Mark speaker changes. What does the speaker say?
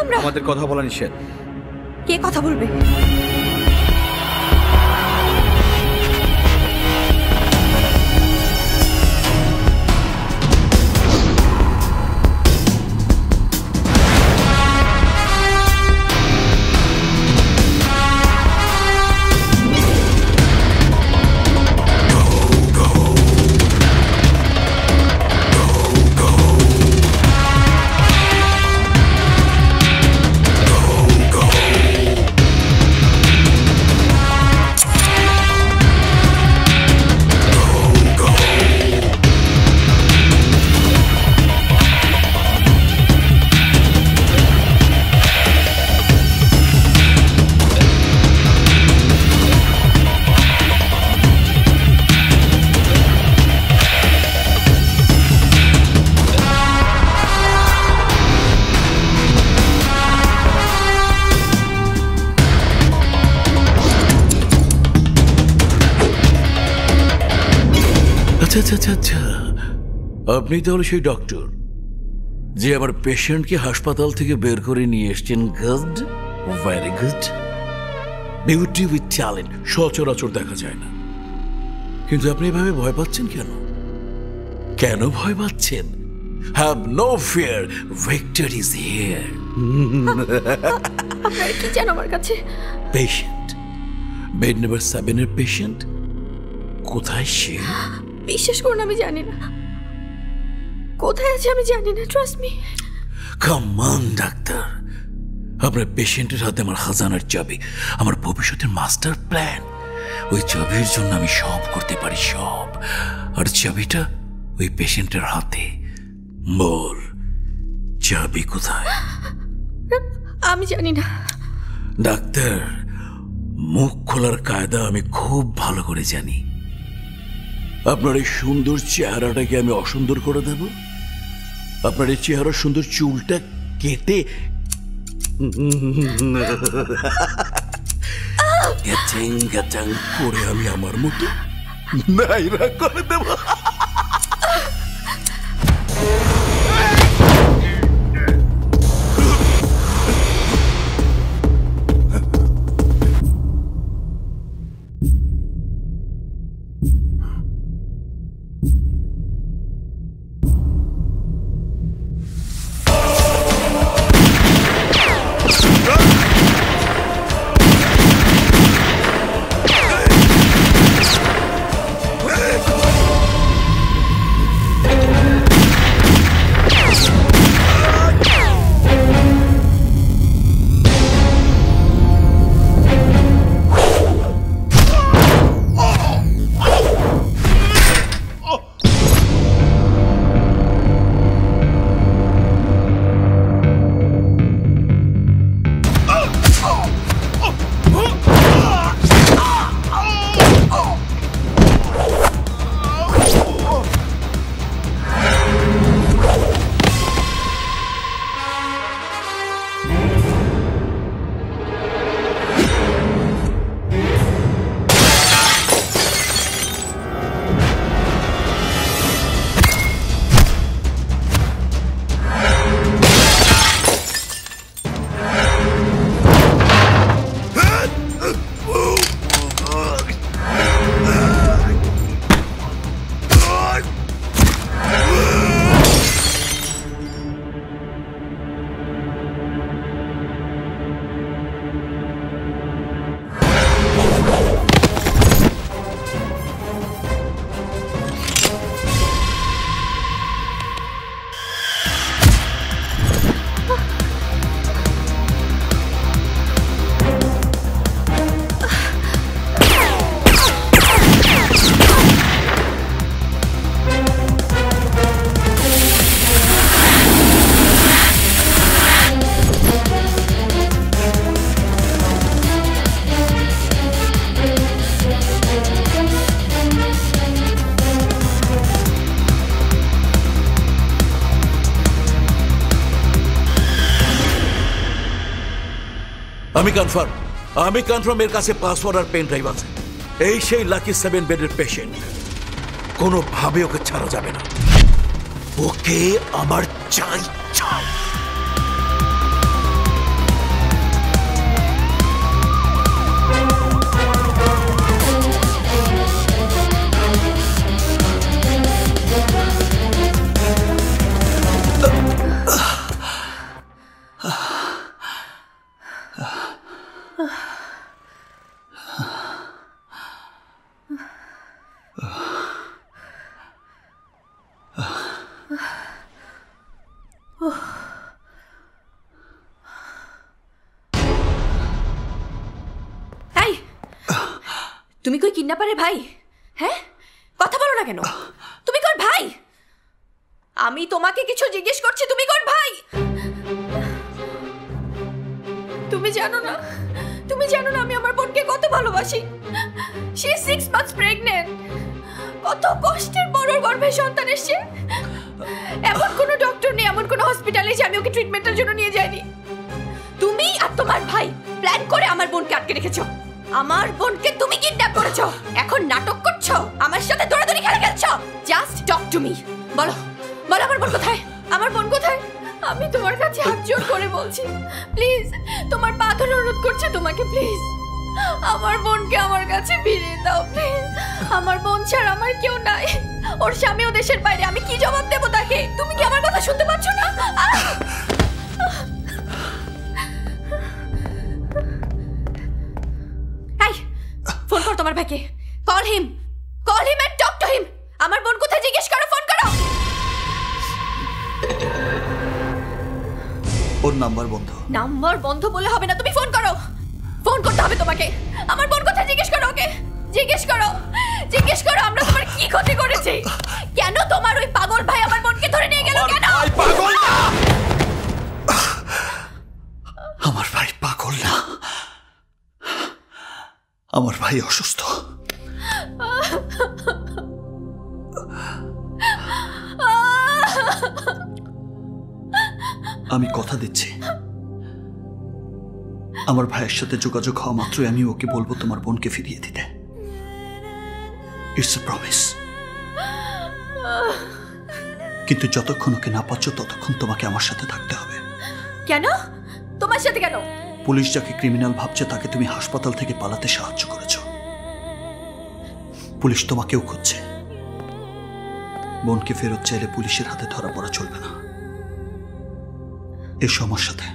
Speaker 1: তোমরা?
Speaker 2: আমাদের কথা বলা নিষেধ।
Speaker 1: কে কথা বলবে?
Speaker 3: আচ্ছা, আপনি তাহলে সেই ডক্টর যে আমার পেশেন্টকে হাসপাতাল থেকে বের করে নিয়ে এসছেন। Good, very good. Beauty with talent সচরাচর দেখা যায় না, কিন্তু আপনি এভাবে ভয় পাচ্ছেন কেন? কেন ভয় পাচ্ছেন? Have no fear, Victor is here.
Speaker 1: আপনারা কি জান আমার কাছে?
Speaker 3: পেশেন্ট, বেড নাম্বার 7 এর পেশেন্ট। কোথায় সে?
Speaker 1: বিশ্বাস করুন, আমি জানি না কোথায় আছে, আমি জানি না। Trust me.
Speaker 3: Come on doctor, আপনার পেশেন্টের হাতে আমার খাজানার চাবি, আমার ভবিষ্যতের মাস্টার প্ল্যান। ওই চাবির জন্য আমি সব করতে পারি, সব। আর চাবিটা ওই পেশেন্টের হাতে। বল, চাবি কোথায়?
Speaker 1: আমি জানি না
Speaker 3: ডাক্তার, মুখ খোলার কায়দা আমি খুব ভালো করে জানি। আপনার এই সুন্দর চেহারাটাকে আমি অসুন্দর করে দেব? আপনার এই চেহারার সুন্দর চুলটা কেটে করে আমি আমার মতো নাইরা করে দেব। আমি কনফার্ম এর কাছে পাসওয়ার্ড আর পেন ড্রাইভ আছে। এই সেই লাকি 7 বেডের পেশেন্ট, কোনোভাবে ওকে ছাড়া যাবে না। ওকে আমার চাই চাই।
Speaker 1: এই, তুমি কই কিডন্যাপারের ভাই? হ্যাঁ, কথা বলো না কেন? তুমি কোন ভাই? আমি তোমাকে কিছু জিজ্ঞেস করছি, তুমি কোন ভাই? তুমি জানো না, তুমি জানো না আমি আমার বোনকে কত ভালোবাসি। সে 6 months প্রেগনেন্ট। কত কষ্টের পর ওর গর্ভে সন্তান এসেছে। এমন কোনো ডক্টর নেই, এমন কোনো হসপিটালে যে আমি ওকে ট্রিটমেন্টের জন্য নিয়ে যাইনি। তুমি আর তোমার ভাই প্ল্যান করে আমার বোনকে আটকে রেখেছো। আমার বোনকে তুমি কিডন্যাপ করেছো। এখন নাটক করছো, আমার সাথে দৌড়াদৌড়ি খেলা খেলছো। Just talk to me. বলো বলো, আমার বোন কোথায়? আমার বোন কোথায়? আমি তোমার কাছে হাত জোড় করে বলছি, প্লিজ, তোমার পা ধরে অনুরোধ করছি তোমাকে, প্লিজ আমার বোনকে আমার কাছে ফিরিয়ে দাও, প্লিজ। আমার বোন ছাড়া আমার কেউ নাই। ওর স্বামীও দেশের বাইরে, আমি কি জবাব দেবো তাকে? তুমি কি আমার কথা শুনতে পাচ্ছ না? এই, ফোন কর তোমার ভাইকে। Call him and talk to him. আমার বোন কোথায় জিজ্ঞেস করো, ফোন করো।
Speaker 2: ওর নাম্বার বন্ধ।
Speaker 1: নাম্বার বন্ধ বলে হবে না, তুমি ফোন করো। ফোন করতে হবে তোমাকে। আমার বোন কোথায় জিজ্ঞেস করো ওকে। জিজ্ঞেস করো, জিজ্ঞেস করো আমরা তোমার কি ক্ষতি করেছি? কেন তোমার ওই পাগল ভাই আমার বোনকে ধরে নিয়ে গেল? কেন?
Speaker 2: পাগল না, আমার ভাই পাগল না, আমার ভাই অসুস্থ। আমি কথা দিচ্ছি, আমার ভাইয়ের সাথে যোগাযোগ হওয়া মাত্রই আমি ওকে বলবো তোমার বোনকে ফিরিয়ে দিতে। It's a promise. কিন্তু যতক্ষণ ওকে না পাচ্ছ ততক্ষণ তোমাকে আমার সাথে থাকতে হবে।
Speaker 1: কেন? তোমার সাথে কেন?
Speaker 2: পুলিশ যাকে ক্রিমিনাল ভাবছে তাকে তুমি হাসপাতাল থেকে পালাতে সাহায্য করেছ। পুলিশ তোমাকেও খুঁজছে। বোনকে ফেরত চাইলে পুলিশের হাতে ধরা পড়া চলবে না। এসো আমার সাথে।